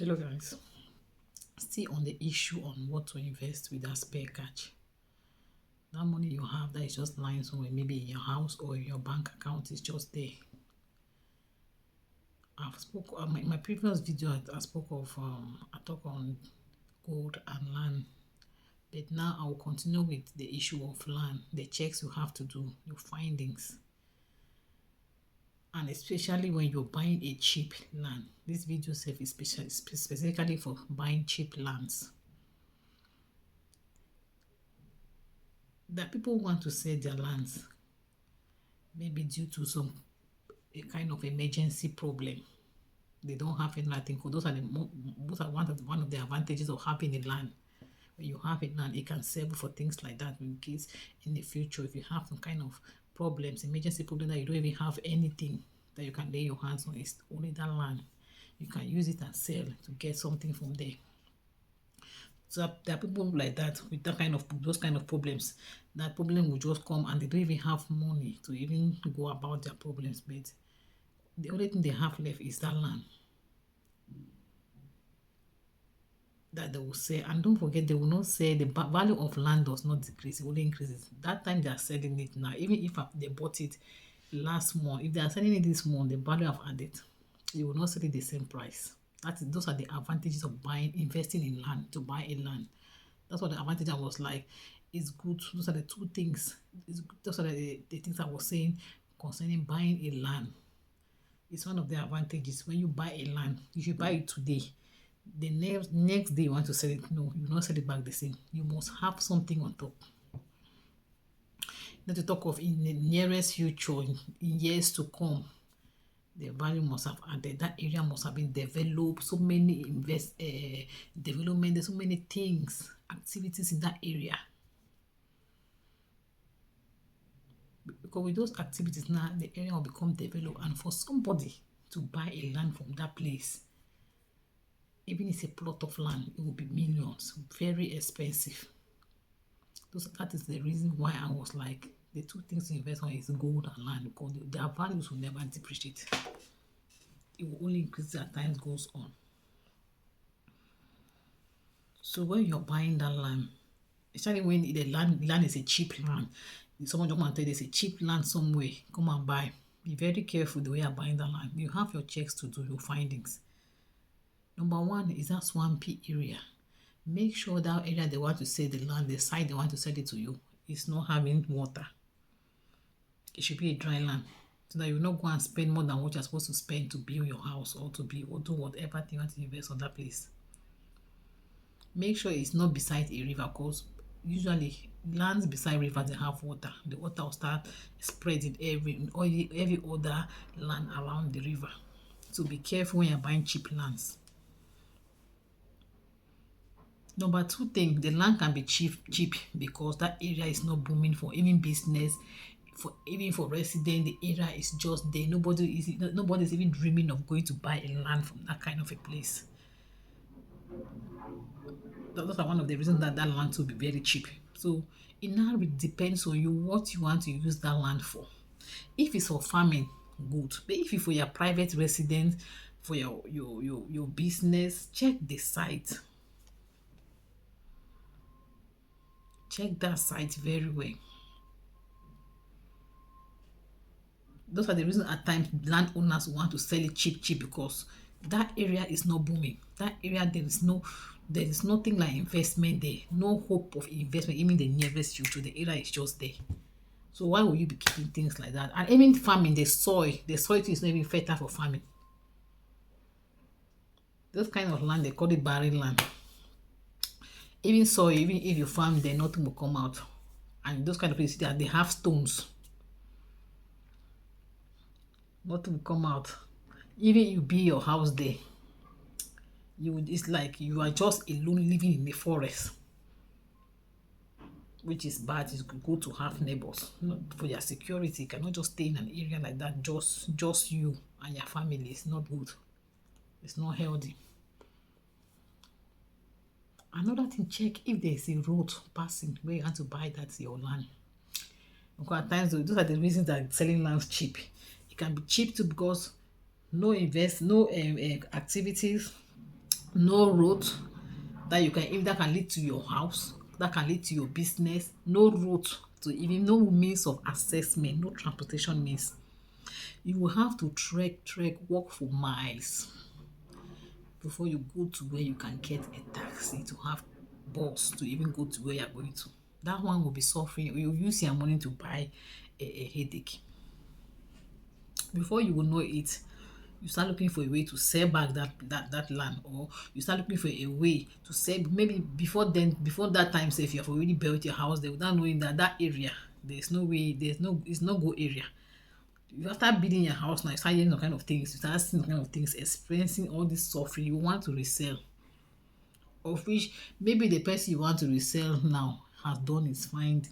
Hello guys, still on the issue on what to invest with that spare cash. That money you have that is just lying somewhere, maybe in your house or in your bank account, is just there. I've spoke my previous video. I spoke of I talk on gold and land, but now I will continue with the issue of land, the checks you have to do, your findings, and especially when you're buying a cheap land. This video self is specifically for buying cheap lands. That people want to sell their lands, maybe due to some a kind of emergency problem. They don't have anything. Those are one of the advantages of having a land. When you have a land, it can serve for things like that. In case in the future, if you have some kind of problems, emergency problem that you don't even have anything that you can lay your hands on, it's only that land. You can use it and sell to get something from there. So there are people like that with those kind of problems. That problem will just come and they don't even have money to even go about their problems. But the only thing they have left is that land that they will sell. And don't forget, they will not say the value of land does not decrease, it only increases. That time they are selling it now, even if they bought it last month, if they are selling it this month, the value have added, you will not sell it the same price. Those are the advantages of investing in land, to buy a land. That's what the advantage I was like. It's good. Those are the two things. Those are the things I was saying concerning buying a land. It's one of the advantages. When you buy a land, if you buy it today, the next day you want to sell it, no, you will not sell it back the same. You must have something on top. Not to talk of in the nearest future, in years to come, the value must have added. That area must have been developed. So many development. There's so many things, activities in that area. Because with those activities now, the area will become developed. And for somebody to buy a land from that place, even if it's a plot of land, it will be millions. Very expensive. That is the reason why I was like, the two things to invest on is gold and land, because their values will never depreciate. It will only increase as time goes on. So when you're buying that land, especially when the land is a cheap land, someone just want to tell you there's a cheap land somewhere, come and buy. Be very careful the way you're buying that land. You have your checks to do, your findings. Number one is that swampy area. Make sure that area they want to sell the land, the site they want to sell it to you, is not having water. It should be a dry land, so that you will not go and spend more than what you're supposed to spend to build your house or to do whatever thing you want to invest on that place. Make sure it's not beside a river, because usually lands beside rivers, they have water. The water will start spreading every other land around the river. So be careful when you're buying cheap lands. Number two thing, the land can be cheap because that area is not booming for even business, even for resident. The area is just there. Nobody's even dreaming of going to buy a land from that kind of a place. Those are one of the reasons that land will be very cheap. So it now depends on you what you want to use that land for. If it's for farming, good. But if it's for your private residence, for your business, check the site. Check that site very well. Those are the reasons at times landowners want to sell it cheap because that area is not booming. That area, there is nothing like investment there. No hope of investment, even the nearest future. The area is just there. So why will you be keeping things like that? And even farming, the soil is not even fertile for farming. Those kind of land, they call it barren land. Even soil, even if you farm there, nothing will come out. And those kind of places, they have stones. Nothing will come out. Even you build your house there, it's like you are just alone living in the forest, which is bad. It's good to have neighbors. For your security, you cannot just stay in an area like that, just you and your family. It's not good. It's not healthy. Another thing, check if there's a road passing where you want to buy that your land. Because at times, those are the reasons that selling lands cheap. It can be cheap too because no activities, no road that you can, if that can lead to your house, that can lead to your business, no road to, even no means of assessment, no transportation means. You will have to trek, walk for miles before you go to where you can get a taxi, to have bus to even go to where you're going to. That one will be suffering. You use your money to buy a headache. Before you will know it, you start looking for a way to sell back that land, or you start looking for a way to sell. Maybe before then, before that time, say if you have already built your house there, without knowing that that area, there's no way, it's no go area. You start building your house now, you start hearing all kind of things, you start seeing all kind of things, experiencing all this suffering. You want to resell, of which maybe the person you want to resell now has done his find,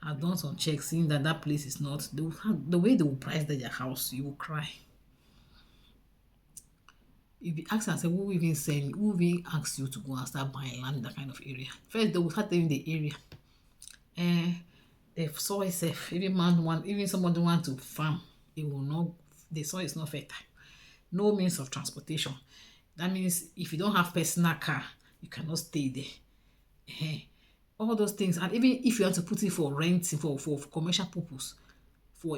has done some checks, seeing that that place is not the way they will price their house. You will cry. If you ask and say, who even send, who even ask you to go and start buying land in that kind of area? First, they will start telling the area. Eh, the soil safe. Even somebody want to farm, it will not. The soil is not fertile. No means of transportation. That means if you don't have personal car, you cannot stay there. All those things, and even if you want to put it for rent, for commercial purpose, for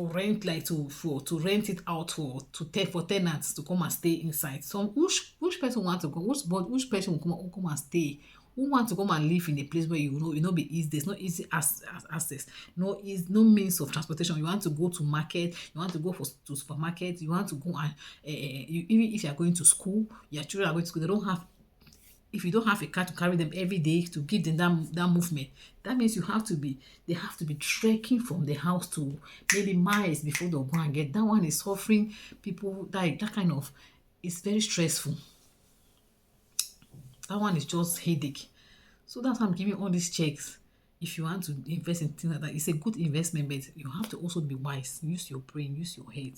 rent, like to rent it out for tenants to come and stay inside. So which person want to go? Which person will come and stay? Who want to come and live in a place where you know be easy? There's no easy access, no means of transportation. You want to go to market, you want to go to supermarket, you want to go and even if you are going to school, your children are going to school. They don't have, if you don't have a car to carry them every day to give them that movement, that means they have to be trekking from the house to maybe miles before they'll go and get. That one is suffering people. That kind of, it's very stressful. That one is just headache. So that's why I'm giving all these checks. If you want to invest in things like that, it's a good investment, but you have to also be wise. Use your brain, use your head.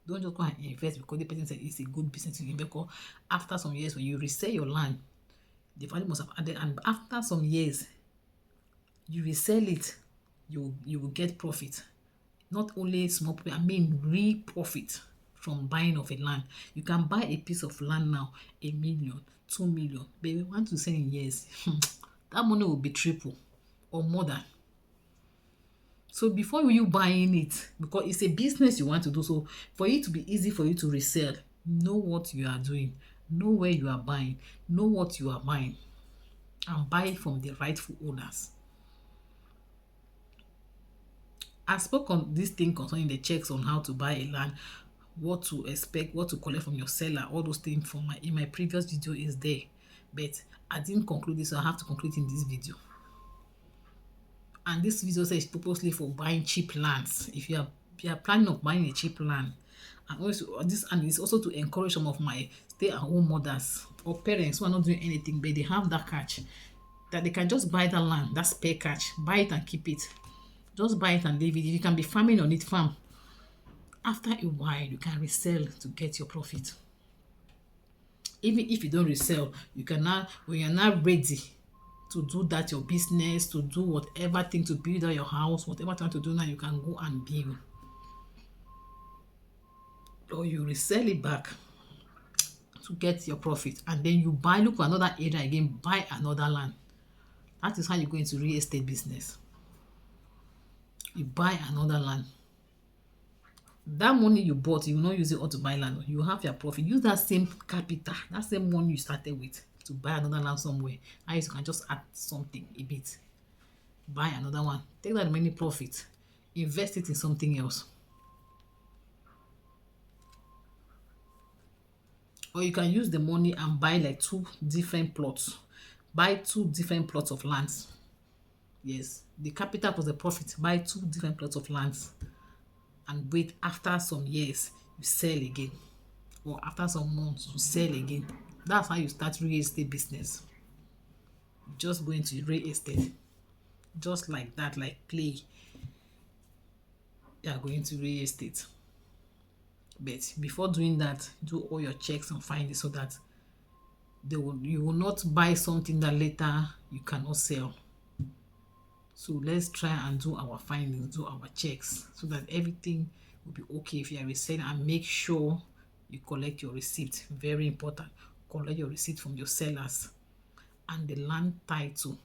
Don't just go and invest because the person said it's a good business to invest. Because after some years, when you resell your land, the value must have added, and after some years, you resell it, you will get profit. Not only small profit, I mean real profit from buying of a land. You can buy a piece of land now, 1 million, 2 million, but we want to sell in years, that money will be triple or more than. So before you buying it, because it's a business you want to do, so for it to be easy for you to resell, know what you are doing, know where you are buying, know what you are buying, and buy from the rightful owners. I spoke on this thing concerning the checks on how to buy a land, what to expect, what to collect from your seller, all those things from in my previous video is there. But I didn't conclude this, so I have to conclude in this video. And this video says purposely for buying cheap lands. If you are planning on buying a cheap land, and also it's also to encourage some of my stay-at-home mothers or parents who are not doing anything, but they have that catch that they can just buy that land, that spare catch, buy it and keep it. Just buy it and leave it. If you can be farming on it, farm. After a while, you can resell to get your profit. Even if you don't resell, you can now, when you're now ready to do that, your business, to do whatever thing, to build out your house, whatever you want to do now, you can go and build. Or you resell it back to get your profit, and then you look for another area again, buy another land. That is how you go into real estate business. You buy another land. That money you bought, you will not use it all to buy land. You have your profit. Use that same capital, that same money you started with, to buy another land somewhere. And you can just add something a bit. Buy another one. Take that money profit. Invest it in something else. Or you can use the money and buy like 2 different plots. Buy 2 different plots of lands. Yes, the capital plus the profit. Buy 2 different plots of lands. And wait, after some years, you sell again. Or after some months, you sell again. That's how you start real estate business. Just go into real estate. Just like that, like play. You are going to real estate. But before doing that, do all your checks and findings so that you will not buy something that later you cannot sell. So let's try and do our findings, do our checks, so that everything will be okay if you are reselling, and make sure you collect your receipt. Very important. Collect your receipt from your sellers. And the land title,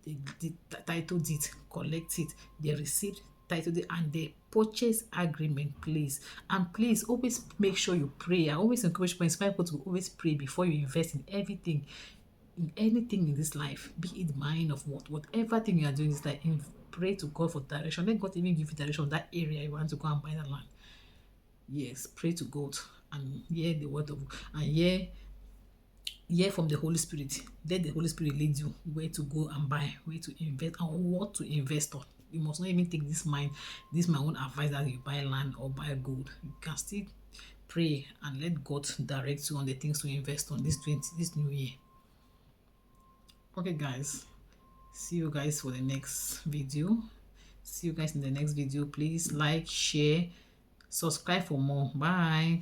the title deed, collect it. The receipt, title deed, and the purchase agreement, please. And please always make sure you pray. I always encourage people to always pray before you invest in everything, in anything in this life, be it mine of whatever thing you are doing is like pray to God for direction. Let God even give you direction on that area you want to go and buy the land. Yes, pray to God and hear the word of, and hear from the Holy Spirit. Let the Holy Spirit lead you where to go and buy, where to invest, and what to invest on. You must not even take this my own advice that you buy land or buy gold. You can still pray and let God direct you on the things to invest on this new year. Okay, guys. See you guys for the next video. See you guys in the next video. Please like, share, subscribe for more. Bye.